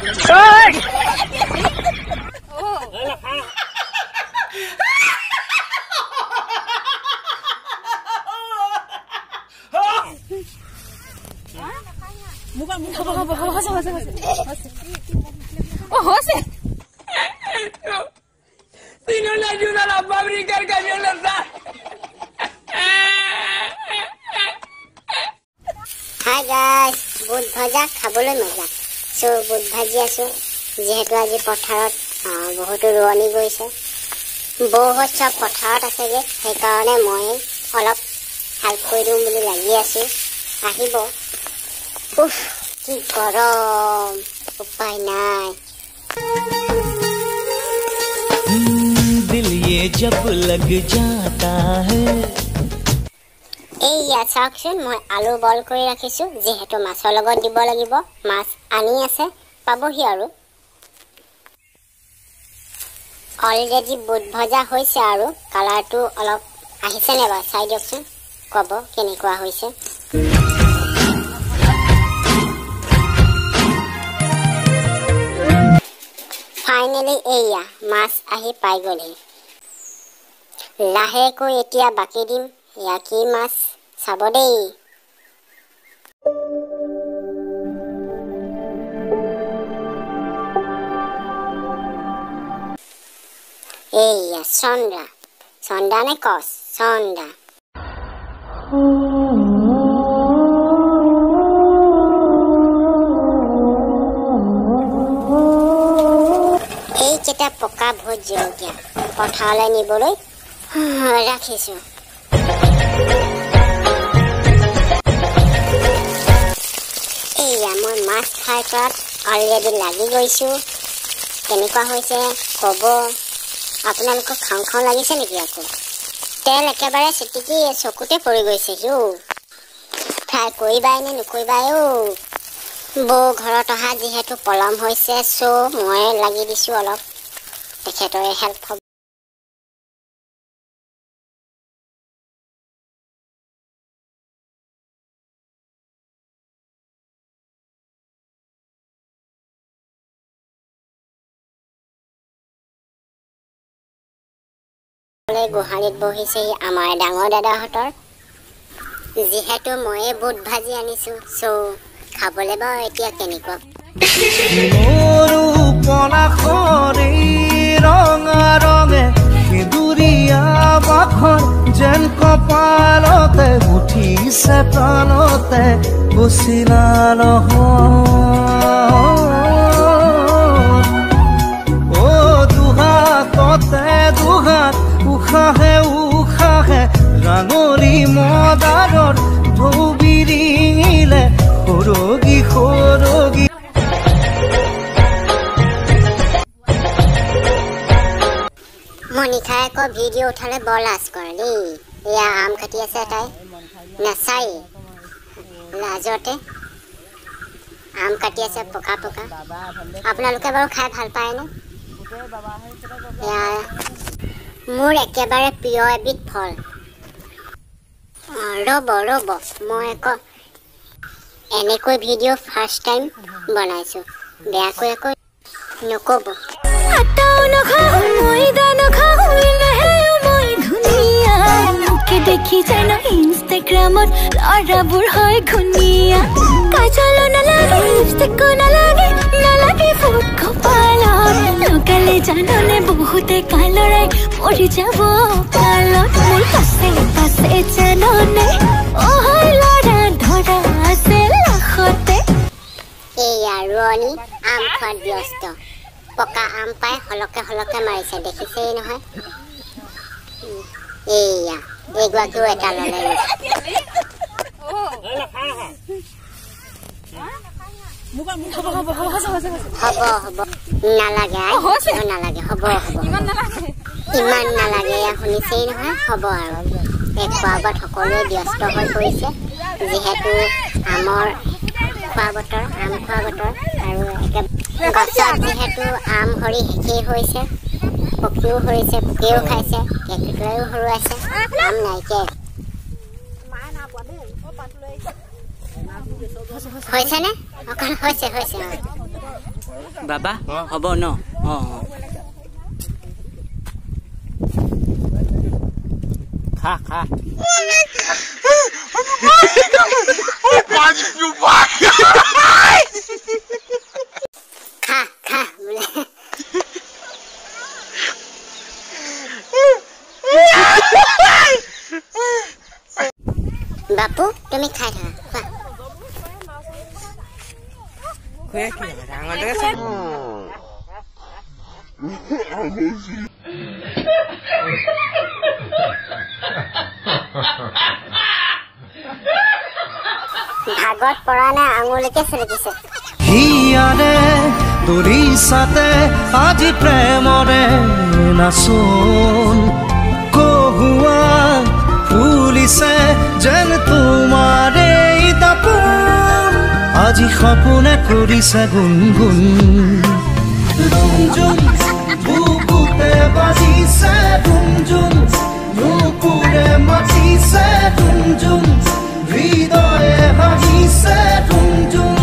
Hi guys, বুট ভাজা খাবলৈ মজা। সো বুট ভাজি আছো যেহেতু আজি পথাৰত বহুত ৰোৱনি গৈছে। বহুত সব পথাৰত আছেগে সেইকাৰণে মই অলপ হেল্প কৰি দিম বুলি লাগি আছো। আহিব। উফ কি গৰম উপায় নাই। दिल ये जब लग जाता है এইয়া চাওকচোন মই আলু বইল কৰি ৰাখিছো যেহেতু মাছৰ লগত দিব লাগিব। মাছ আনি আছে পাবহি আৰু অলৰেডি বুট ভজা হৈছে আৰু কালাৰটো অলপ আহিছে নে বা চাই দিয়কচোন কব কেনেকুৱা হৈছে। ফাইনেলি এইয়া মাছ আহি পাই গ'লহি। লাহেকৈ এতিয়া বাকি দিম এয়া কি মাছ চাব দেই। এইয়া চন্দা চন্দা নে কচ চন্দা। এইকেইটা পকা ভোট জলকীয়া পথাৰলৈ নিবলৈ ৰাখিছো। এইয়া মই মাছ ফ্ৰাই কৰাত অলৰেডি লাগি গৈছো। কেনেকুৱা হৈছে ক'ব। আপোনালোকক খাওঁ খাওঁ লাগিছে নেকি? আকৌ তেল একেবাৰে চিটিকি চকুতে পৰি গৈছে। ফ্ৰাই কৰিবাই নে নকৰিবাই বৌ ঘৰত অহা যিহেতু পলম হৈছে চ' মই লাগি দিছো অলপ তেখেতৰে হেল্প হ'ব। গোহালিত বহিছেহি আমাৰ ডাঙৰ দাদাহঁতৰ। যিহেতু ময়ে বুট ভাজি আনিছো চ' খাবলৈ বাৰু এতিয়া কেনেকুৱা। ৰঙা ৰঙে সিঁদুৰীয়া বাখৰ যেন কপালতে উঠিছে প্ৰাণতে বচিলা উশাহে উশাহে ৰাঙলী মদাৰৰ ঢৌ বিৰিঙিলে সৰগী সৰগী। মনিকাই আকৌ ভিডিঅ' উঠালে বৰ লাজ কৰে দেই। এয়া আম কাটি আছে তাই নাচাই লাজতে আম কাটি আছে পকা পকা। আপোনালোকে বাৰু খাই ভাল পায়নে? মোৰ একেবাৰে প্ৰিয় এবিধ ফল। ৰ'ব ৰ'ব মই আকৌ এনেকৈ ভিডিঅ' ফাৰ্ষ্ট টাইম বনাইছো বেয়াকৈ আকৌ নক'ব। দেখি যেন ইনষ্টাগ্ৰামত ল'ৰাবোৰ হয় ঘূণীয়া। কাজল নালাগে লিপষ্টিকো নালাগে নালাগে ফুট কপালত। লগালে জাননে বহুতে কালৰাই মৰি যাব কালত। মোৰ পাছে পাছে জাননে অহৰ ল'ৰা ধৰা আছে লাখতে। এইয়া ৰোৱনী আম খোৱাত ব্যস্ত। পকা আম পাই হলকে হলকে মাৰিছে দেখিছেই নহয়। এইয়া এগৰাকীও এটা ল'লে। হ'ব হ'ব নালাগে নালাগে হ'ব হ'ব ইমান নালাগে এয়া শুনিছেই নহয়। হ'ব আৰু এই খোৱা বোৱাত সকলোৱে ব্যস্ত হৈ পৰিছে যিহেতু আমৰ খোৱা বতৰ আম খোৱা বতৰ আৰু গছত যিহেতু আম সৰি শেষেই হৈছে পকিও সৰিছে পোকেও খাইছে কেঁকুটুৱাইও হৰুৱাইছে আম নাইকিয়া হৈছেনে অকণ হৈছে হৈছে বাবা হ'ব ন খা খা খা খা বোলে বাপু তুমি খাই থাকা ভাগত পৰা নাই আঙুলিকে চেলেকিছে হিয়াৰে দৰিছাতে আজি প্ৰেমৰে নাচোন কহুৱা ফুলিছে যেন তোমাৰে দাপোন আজি সপোনে কৰিছে গুণগুণ ৰুমঝুম বুকুতে বাজিছে ৰুমঝুম নুপুৰে মাতিছে ৰুমঝুম হৃদয়ে হাঁহিছে ৰুমঝুম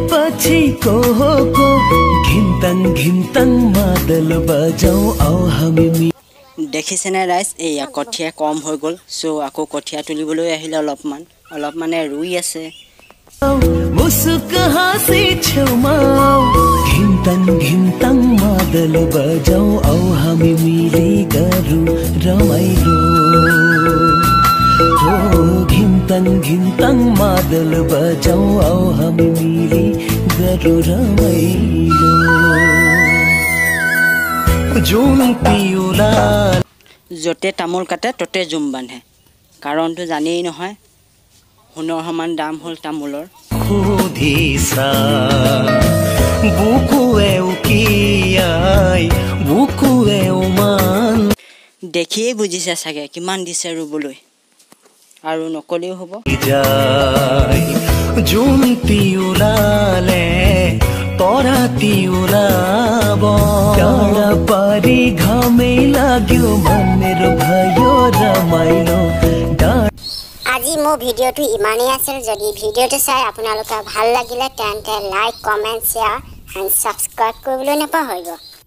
पछि को घिन्तङ मादल बजाऊ आओ हामी দেখিছেনে ৰাইজ এয়া কঠিয়া কম হৈ গ'ল সো আকৌ কঠিয়া তুলিবলৈ আহিলে অলপ মানে ৰুই আছে मुसुक हाँसी छेउमा घिन्तङ मादल बजाऊ आओ हामी मिली गरौँ रमाइलो हो घिन्तङ मादल बजाऊ आओ हामी मिली गरौँ रमाइलो जुन पिउला যতে তামোল কাটে ততে জুম বান্ধে কাৰণটো জানেই নহয় সোণৰ সমান দাম হ'ল তামোলৰ সুধিছা বুকুৱে উকিয়াই বুকুৱে উমান দেখিয়ে বুজিছে চাগে কিমান দিছে ৰুবলৈ আৰু নকলেও হ'ব জুন পিউলালে तराती उलाब टाढा पारी घामै लाग्यो भनेर भयो रमाइलो আজি মোৰ ভিডিওটো ইমানেই আছিল যদি ভিডিওটো চাই আপোনালোকৰ ভাল লাগিলে তেন্তে like comment share and subscribe কৰিবলৈ নাপাহৰিব